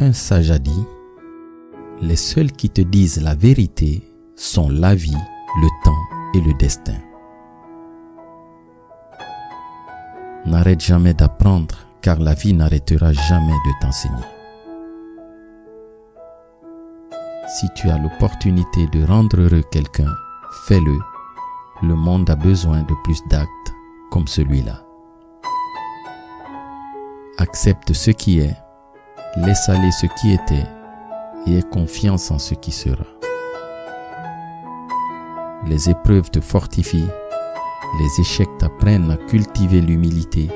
Un sage a dit, les seuls qui te disent la vérité sont la vie, le temps et le destin. N'arrête jamais d'apprendre, car la vie n'arrêtera jamais de t'enseigner. Si tu as l'opportunité de rendre heureux quelqu'un, fais-le. Le monde a besoin de plus d'actes comme celui-là. Accepte ce qui est, laisse aller ce qui était et aie confiance en ce qui sera. Les épreuves te fortifient, les échecs t'apprennent à cultiver l'humilité,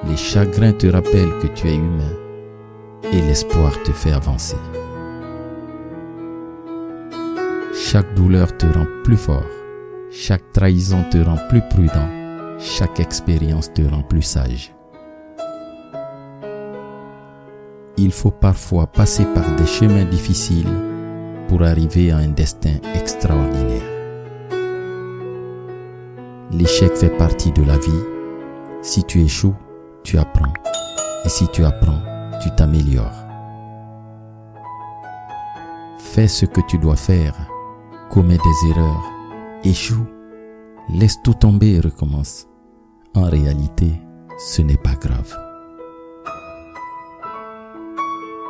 les chagrins te rappellent que tu es humain et l'espoir te fait avancer. Chaque douleur te rend plus fort, chaque trahison te rend plus prudent, chaque expérience te rend plus sage. Il faut parfois passer par des chemins difficiles pour arriver à un destin extraordinaire. L'échec fait partie de la vie. Si tu échoues, tu apprends. Et si tu apprends, tu t'améliores. Fais ce que tu dois faire. Commets des erreurs. Échoue. Laisse tout tomber et recommence. En réalité, ce n'est pas grave.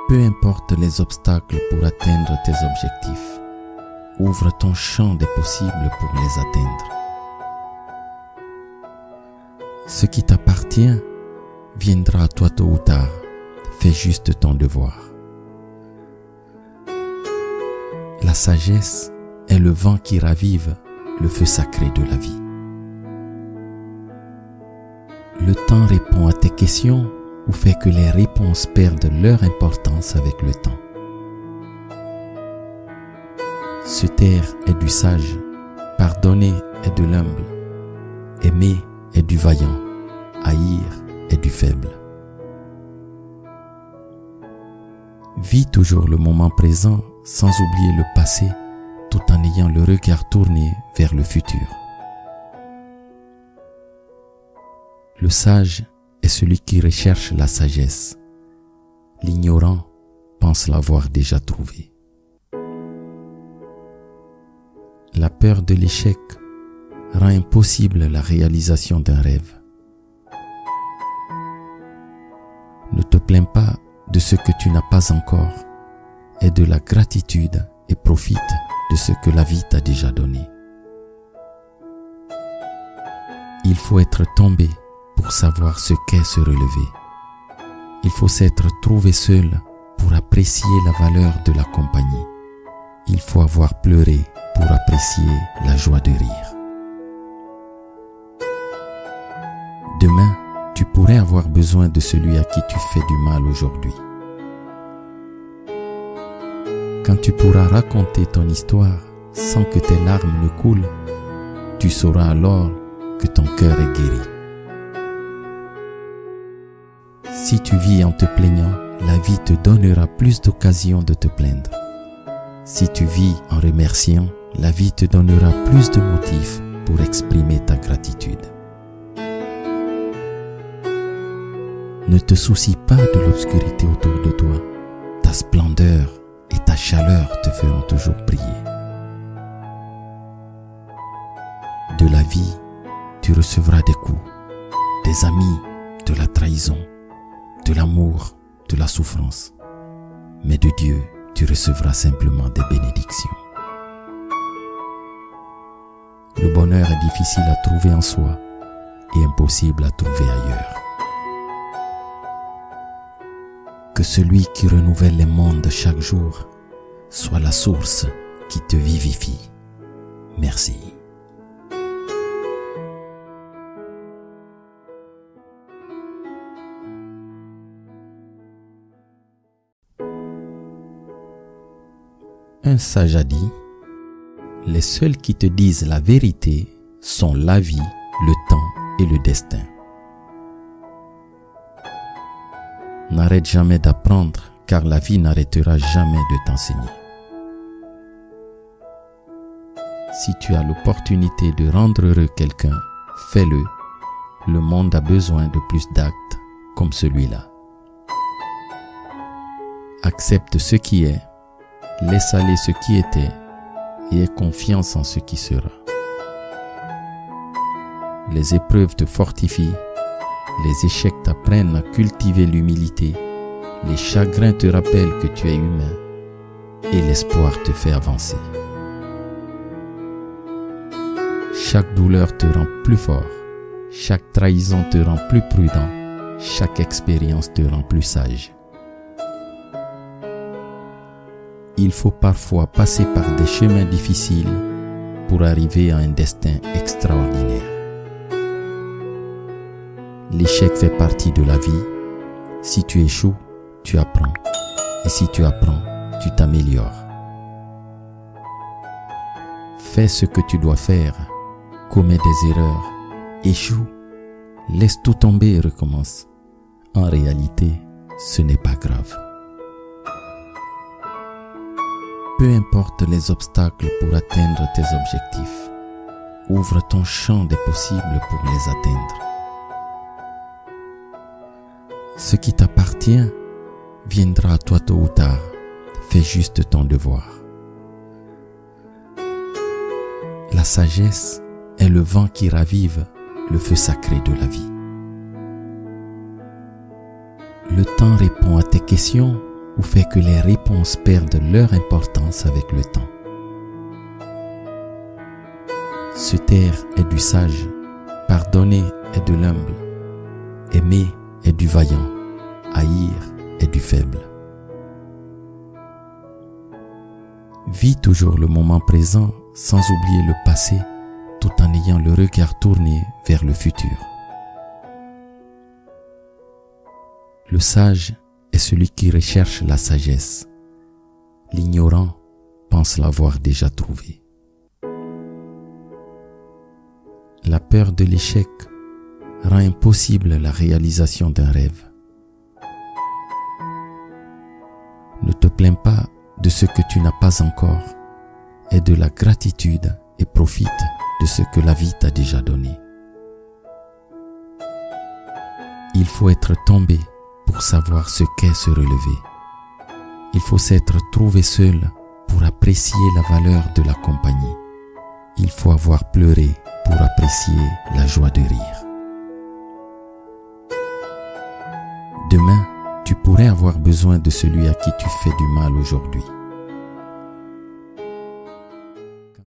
Peu importe les obstacles pour atteindre tes objectifs, ouvre ton champ des possibles pour les atteindre. Ce qui t'appartient viendra à toi tôt ou tard. Fais juste ton devoir. La sagesse est le vent qui ravive le feu sacré de la vie. Le temps répond à tes questions ou fait que les réponses perdent leur importance avec le temps. Se taire est du sage, pardonner est de l'humble, aimer est du vaillant, haïr est du faible. Vis toujours le moment présent sans oublier le passé, tout en ayant le regard tourné vers le futur. Le sage est celui qui recherche la sagesse. L'ignorant pense l'avoir déjà trouvée. La peur de l'échec rend impossible la réalisation d'un rêve. Ne te plains pas de ce que tu n'as pas encore. Aie de la gratitude et profite de ce que la vie t'a déjà donné. Il faut être tombé pour savoir ce qu'est se relever. Il faut s'être trouvé seul pour apprécier la valeur de la compagnie. Il faut avoir pleuré pour apprécier la joie de rire. Demain, tu pourrais avoir besoin de celui à qui tu fais du mal aujourd'hui. Quand tu pourras raconter ton histoire sans que tes larmes ne coulent, tu sauras alors que ton cœur est guéri. Si tu vis en te plaignant, la vie te donnera plus d'occasions de te plaindre. Si tu vis en remerciant, la vie te donnera plus de motifs pour exprimer ta gratitude. Ne te soucie pas de l'obscurité autour de toi. Ta splendeur et ta chaleur te feront toujours briller. De la vie, tu recevras des coups, des amis, de la trahison, de l'amour, de la souffrance. Mais de Dieu, tu recevras simplement des bénédictions. Le bonheur est difficile à trouver en soi et impossible à trouver ailleurs. Que celui qui renouvelle les mondes chaque jour soit la source qui te vivifie. Merci. Un sage a dit, les seuls qui te disent la vérité sont la vie, le temps et le destin. N'arrête jamais d'apprendre, car la vie n'arrêtera jamais de t'enseigner. Si tu as l'opportunité de rendre heureux quelqu'un, fais-le. Le monde a besoin de plus d'actes comme celui-là. Accepte ce qui est, laisse aller ce qui était et aie confiance en ce qui sera. Les épreuves te fortifient, les échecs t'apprennent à cultiver l'humilité, les chagrins te rappellent que tu es humain et l'espoir te fait avancer. Chaque douleur te rend plus fort, chaque trahison te rend plus prudent, chaque expérience te rend plus sage. Il faut parfois passer par des chemins difficiles pour arriver à un destin extraordinaire. L'échec fait partie de la vie. Si tu échoues, tu apprends. Et si tu apprends, tu t'améliores. Fais ce que tu dois faire. Commets des erreurs. Échoue. Laisse tout tomber et recommence. En réalité, ce n'est pas grave. Peu importe les obstacles pour atteindre tes objectifs, ouvre ton champ des possibles pour les atteindre. Ce qui t'appartient viendra à toi tôt ou tard. Fais juste ton devoir. La sagesse est le vent qui ravive le feu sacré de la vie. Le temps répond à tes questions ou fait que les réponses perdent leur importance avec le temps. Se taire est du sage, pardonner est de l'humble, aimer est du vaillant, haïr est du faible. Vis toujours le moment présent sans oublier le passé, tout en ayant le regard tourné vers le futur. Le sage est celui qui recherche la sagesse. L'ignorant pense l'avoir déjà trouvée. La peur de l'échec rend impossible la réalisation d'un rêve. Ne te plains pas de ce que tu n'as pas encore. Aie de la gratitude et profite de ce que la vie t'a déjà donné. Il faut être tombé pour savoir ce qu'est se relever. Il faut s'être trouvé seul pour apprécier la valeur de la compagnie. Il faut avoir pleuré pour apprécier la joie de rire. Demain, tu pourrais avoir besoin de celui à qui tu fais du mal aujourd'hui.